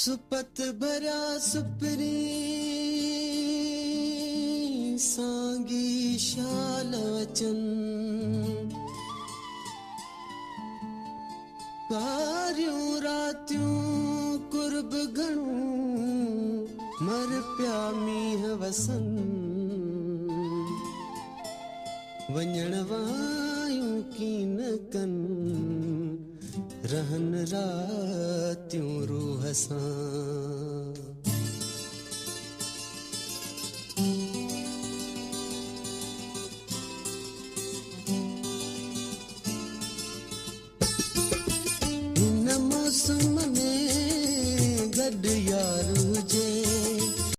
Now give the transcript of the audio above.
सुपत भरा सुपरी सांगी शाल वचन कारियूं रातियूं कुर्ब घणूं मर पिया मींह वसन वञण वायूं कीन कन रहन रातियूं रूह सां